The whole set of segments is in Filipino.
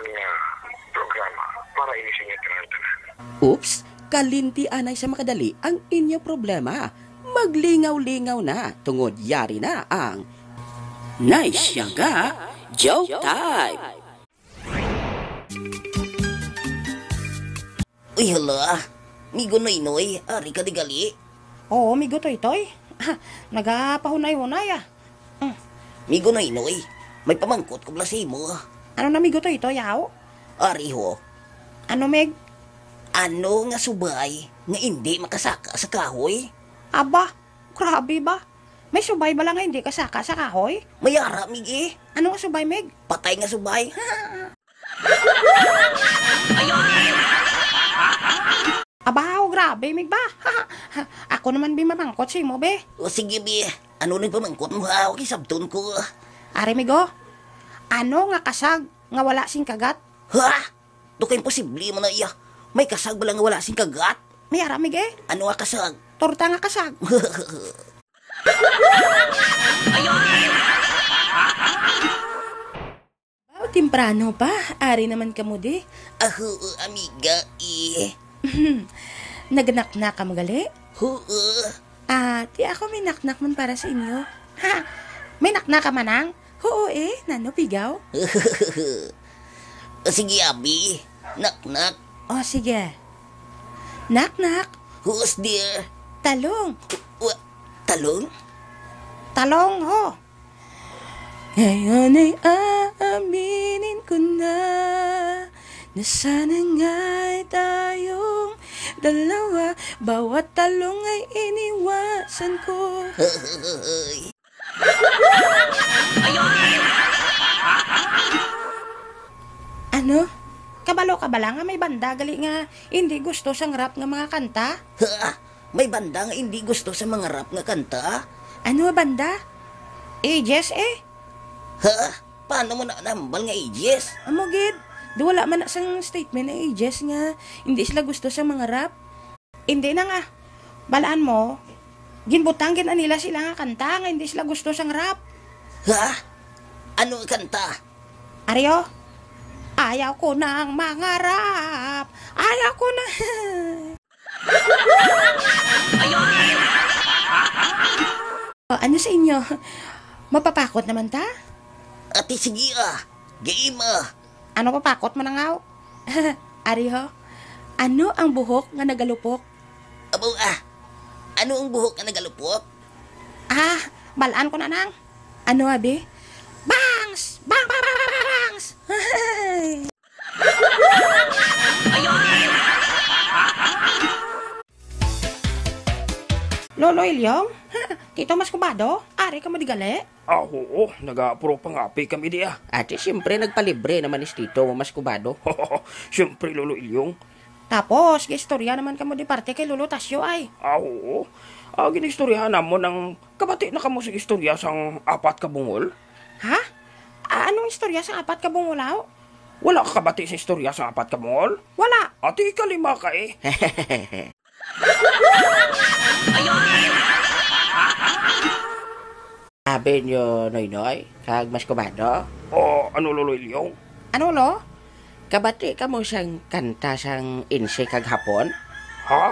maon nga programa para inisingit ka ng tanan. Oops, kalinti anay sa makadali ang inyo problema. Maglingaw-lingaw na tungod yari na ang Naisyaga Joke Time! Uy, hala. Migo noy-noy, ari ka di gali. Oo, migo toy-toy. Nagapahunay-hunay ah. Migo noy-noy, may pamangkot ko blasi mo. Ano na migo toy-toy, yaw? Ari ho, Ano, Meg? ano nga subay nga hindi makasaka sa kahoy? Aba, grabe ba? May subay ba lang nga hindi kasaka sa kahoy? Mayara, migi. Ano nga subay, Meg? Patay nga subay. Aba, grabe, Meg ba? Ako naman bimamangkot si mo, be. O sige, bi. Ano nang pamangkot mo ha? Okay, sabton ko. Are, Migo, ano nga kasag nga wala sing kagat? Ha? Doka imposible mo na iya. May kasag ba lang nga wala sing kagat? May ara, Meg eh. Ano nga kasag? Torta nga kasag. Timprano pa, ari naman ka mo di. Aho, amiga, eh. Nagnaknak ka magali? Oo. Ti ako may naknak man para sa inyo. Ha? May nakna ka manang? Oo nano pigaw? Sige, abi. Nak-nak. O sige. Naknak, Who's there? talong. Talong? Talong, ho. Ngayon ay aaminin ko na sana nga'y tayong dalawa. Bawat talong ay iniwasan ko. Ano? Kabalo ka ba lang nga may banda gali nga hindi gusto sang rap nga mga kanta? Ha? May banda nga hindi gusto sa mga rap nga kanta? Ano nga banda? Ages eh. Ha? Paano mo na nambal nga ages? Amogid, di wala man na sang statement na ages nga hindi sila gusto sa mga rap. Hindi na nga. Balaan mo, ginbutang nila sila nga kanta nga hindi sila gusto sang rap. Ha? Ano ang kanta? Aryo, ayaw ko ng mga rap. Ayaw ko na. Ano sa inyo? Mapapakot naman ta? Ate, sige Game Ano papakot mo na nga? Ari ho, ano ang buhok nga nagalupok? Abo Ano ang buhok na nagalupok? Balaan ko na nang. Ano abi? Bangs! Bang, bang, bang, bang, bangs! Lolo Ilyong? Tito Maskubado? Ari ka madigali? Oo, nag-apro pangapi kami diya. Ate, siyempre nagpalibre naman is Tito Maskubado. Siyempre, Lolo Ilyong. Tapos, istorya naman kamo di parte kay Lolo Tasyo ay. Oo, ginistoryahan mo ng kabati na kamo sa istorya sang apat ka bungol. Ha? Anong istorya sa apat ka bungulaw? Wala ka kabati sa istorya sang apat ka bungol? Wala. Ati, kalima ka eh. Sabi nyo, Noy-Noy, kag Maskubado, O, ano, Lolo Ilyong? Ano lo? kabati ka mo siyang kanta sang inse kag hapon? Ha?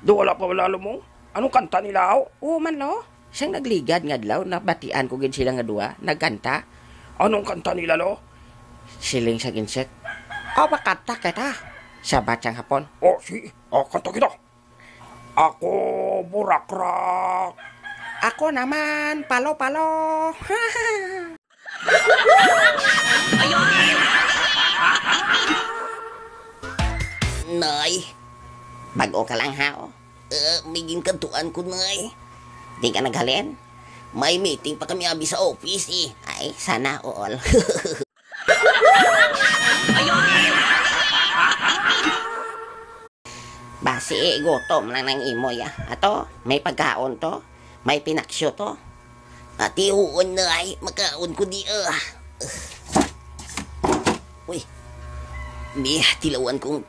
Do wala pa wala mo? Anong kanta nila? Oo man lo? Siyang nagligad nga adlaw, nabatian ko gid sila nga duwa, nagkanta, Anong kanta nila, lo? siling sa insek, O bakata kita. sabat sang hapon. O, kanta kita. Ako, burakrak. Ako naman, palo-palo. Nay, bago ka lang ha, may kantuan ko, Nay. Di ka naghalin? May meeting pa kami abi sa office eh. Ay, sana all. Basi, gutom lang ng imoy Ato, may pagkaon to. May pinaksyo to. Ati uon, Nay. Makaon ko di Uy. May tilawan kong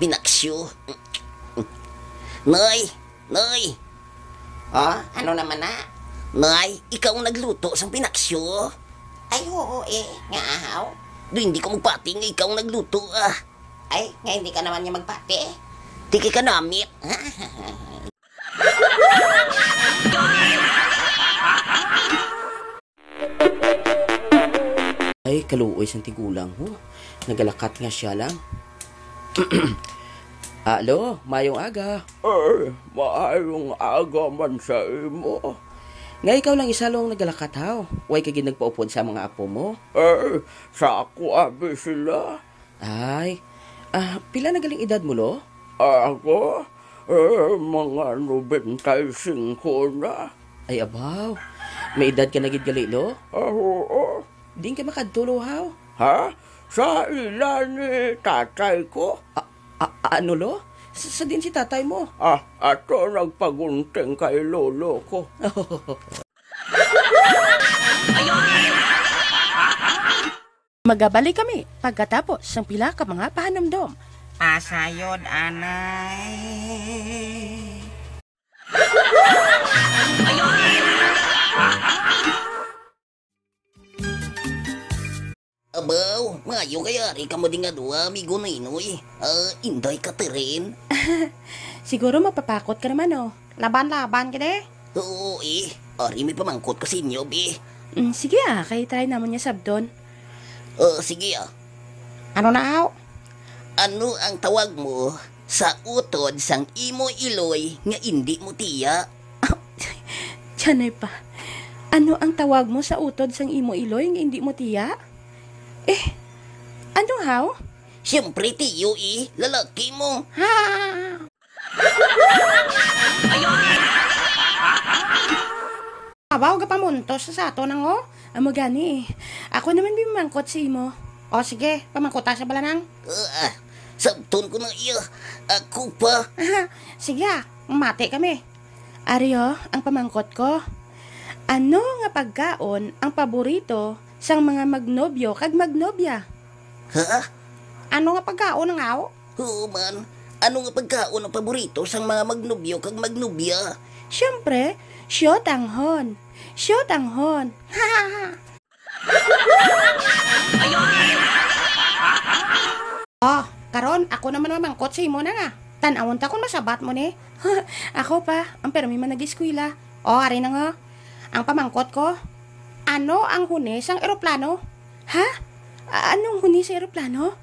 pinaksyo. Nay! Nay! Ano naman na? Nay, ikaw ang nagluto sang pinaksyo. Ay, oo nga ahaw. Do hindi ka magpati nga ikaw ang nagluto ah. Ay, nga hindi ka naman niya magpati. Tiki ka namit. Ay, kaluoy sang tigulang ho. Nagalakat nga siya lang. Alo, mayong aga. Ay, maayong aga man sa imo. Nga ikaw lang isa lang nagalakat haw. Way ka ginagpaupod sa mga apo mo. Ay, sa ako abi sila. Ay, pila na galing edad mo lo? Ako, mga 95 na. Ay, abaw. May edad ka na gid gali lo? Oo. Din ka makadtulo haw. Ha? Sa ilan ni tatay ko? Ano lo? Sa din si tatay mo. Ato nagpagunting kay lolo ko. Magabalik kami pagkatapos ng pila ka mga pahanamdom. Asayod, anay. Abaw, mayo kaya rin ka mo din nga dua, amigo na inoy. Inday ka tirin. Siguro mapapakot ka naman oh. Laban-laban ka de. Oo ari may pamangkot ko sa inyo, bi. Sige kaya try naman niya sabdon. Sige Ano na aw? Ano ang tawag mo sa utod sang imo iloy nga hindi mo tiya? Tiyanay pa. Ano ang tawag mo sa utod sang imo iloy nga hindi mo tiya? Ano haw? Siyempre tiyo lalaki mo. Ha! Abaw ka pamuntos sa ato nang oh. Amo gani Ako naman bimangkot si imo. O sige, pamangkot sa balanang. Sabton ko na iya. Ako pa. Sige mati kami. Aryo, ang pamangkot ko. Ano nga pagkaon ang paborito sang mga magnobyo kag magnobya? Ha? Ano nga pagkaon ang aw? Oo man. Ano nga pagkaon ang paborito sang mga magnobyo kag magnobya? Siyempre, syotanghon. Syotanghon. Ha ha ha. Karon ako naman mamangkot sa imo na nga. Tanawon ta kung masabat mo ni. Ako pa, ang permi man nag-eskwela. Ari na nga. Ang pamangkot ko, ano ang huni sang eroplano? Ha? Anong huni sa eroplano?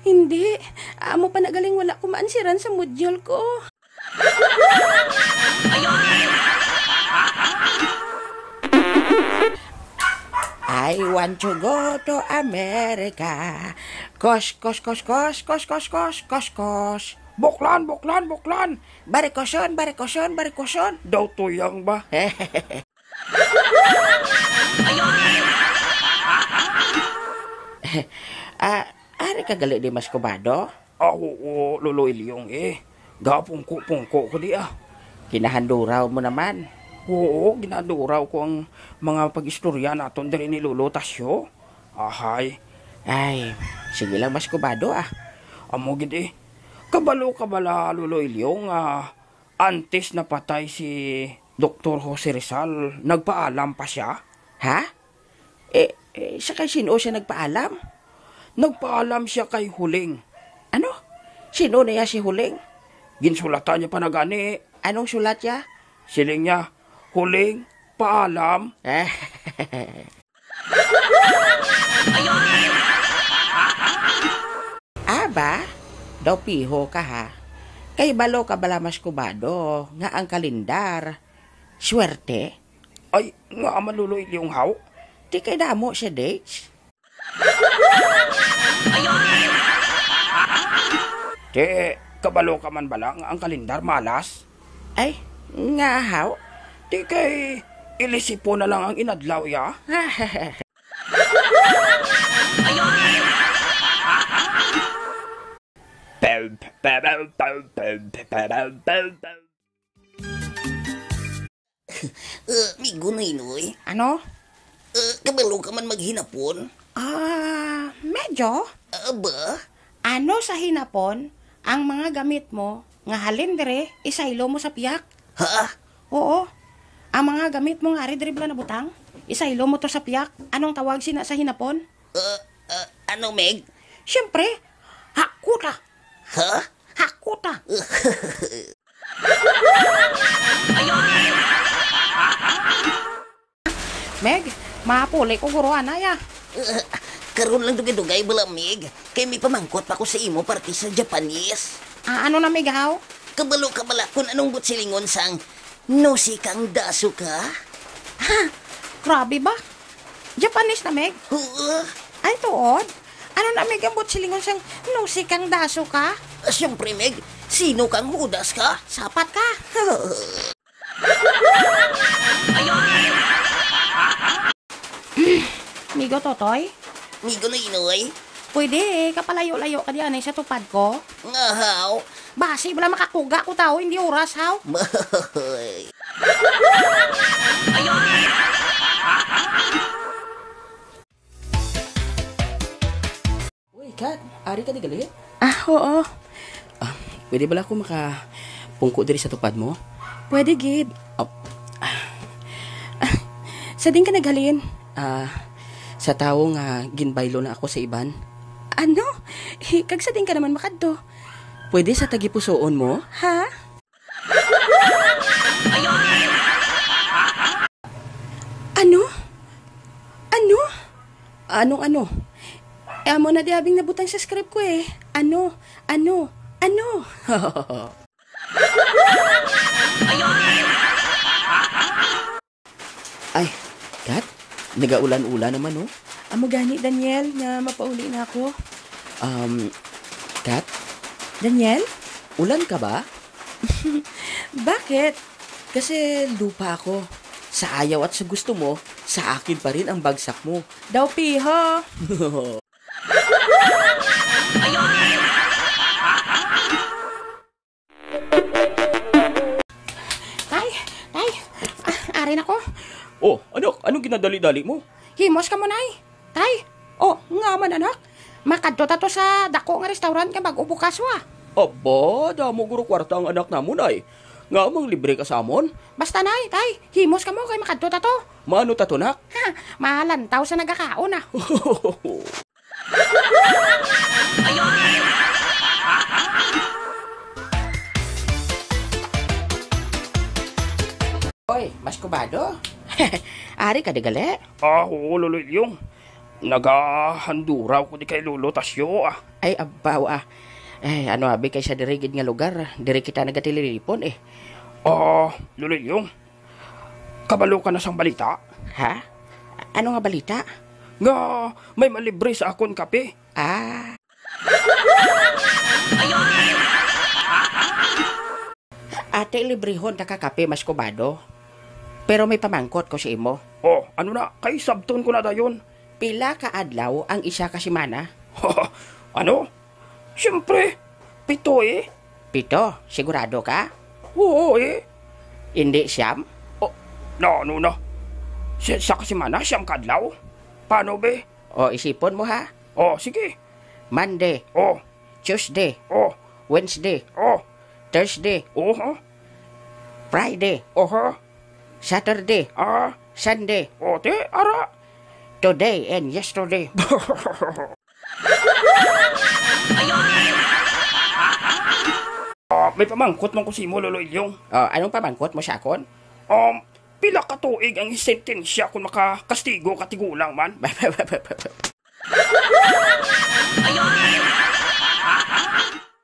Hindi. Amo pa nagaling wala kumaansiran sa modyol ko. I want to go to America. Kosh. Buklan! Barikoson. Daw tuyang ba? Ari ka gali di Mas Kubado? Oo, Lolo Ilyong Gapungko ko di Kinahanduraw mo naman. Oo, ginaduraw ko ang mga pag-istorya naton diri ni Lolo Tasyo. Ahay. Ay, sige lang Mas Kubado Amo gid kabala Lolo Ilyong antes na patay si Dr. Jose Rizal, nagpaalam pa siya. Ha? Sa kay sino siya nagpaalam? Nagpaalam siya kay Huling. Ano? Sino na si Huling? Ginsulatan niya pa na gani. Anong sulat niya? Siling niya, Huling, paalam. Aba, daw piho ka ha. Kay balo ka bala Mas Kubado, nga ang kalendar. Swerte. Ay, nga maluloy yung haw. Di kay damo siya dates. Di, kabalo ka man bala nga ang kalendar malas. Ay, nga haw. Di kay ilisipo na lang ang inadlaw ya. Migo na inoy. Ano? Kabalo ka man maghinapon. Medyo. Aba? Ano sa hinapon ang mga gamit mo nga halin dire isaylo mo sa piyak? Ha? Oo. Ang mga gamit mo nga ari dire bala na butang, isaylo mo to sa piyak. Anong tawag sina sa hinapon? Ano, Meg? Siyempre, hakuta. Ha? Hakuta. Meg, mapuli ko guruan na ya. Karoon lang dugay-dugay bala, Meg. Kay may pamangkot pa ko sa imo parte sa Japanese. Ano na Meg haw? Kabalo ka bala kung anong butsilingon sang nosi kang daso ka? Grabe ba? Japanese na Meg? Ay tuod. Ano na Meg ang silingon sang nusi kang daso ka? Siyempre, Meg, sino kang hudas ka? Sapat ka. Migo Totoy, Migo na inoy? pwede kapalayo-layo ka diyan sa tupad ko. Nga haw? Basi, wala makakuga ko tao, hindi oras haw. Mahoy. Uy, Kat, ari ka di gali? Oo. Pwede bala ako makapungko diri sa tupad mo? Pwede, Gid. Oh. Sa din ka naghalin? Sa tao nga ginbaylo na ako sa iban. Ano? Kag sa din ka naman makadto. Pwede sa tagipusoon mo? Ha? Ano? Ano? Anong ano? Amo na diabing nabutang sa script ko eh. Ano? Ay, Kat, nagaulan-ulan naman, oh. Amo gani, Daniel, nga mapauli na ako. Kat, Daniel? ulan ka ba? Bakit? Kasi lupa ako. Sa ayaw at sa gusto mo, sa akin pa rin ang bagsak mo. Daw piho. Tay, arin ako. Oh, anak, anong ginadali-dali mo? Himos ka mo, nay. Tay, nga man anak. Makadto ta to sa dako nga restaurant nga bag-o bukas wa. Aba, damo guro kwarta ang anak namon ay. Nga mang libre ka sa amon? Basta nay, tay, himos ka mo kay makadto ta to. Mano tatunak? Ha, mahalantaw sa nagakaon ah. Oy, mas kubado. Ari ka di gali? Oo, Lolo Ilyong. Nagahanduraw ko di kay Lolo Tasyo ah. Ay, abaw ah. Ay, ano abi kay sa dirigid nga lugar. Diri kita nagatililipon eh. Lolo Ilyong. Kabalo ka na sang balita? Ha? Ano nga balita? Nga may malibre sa akon kape. Ah. Ate, librehon ta kakape mas kubado. Pero may pamangkot ko si imo. Ano na, kay sabton ko na dayon. Pila ka adlaw ang isa ka semana? Ano? Siyempre, 7 eh. 7, sigurado ka? Oo eh. Hindi siyam? No. Sa kasimana, siyam kadlaw. Paano be? O isipon mo ha? Sige. Monday, Tuesday, Wednesday, Thursday, Ha? Friday, Ha? Saturday, Sunday, Te, ara. today and yesterday. May pamangkot man ko si mo, Lolo Ilyong. Anong pamangkot mo sa akon? Pila ka tuig ang sentensya kung makakastigo katigulang man.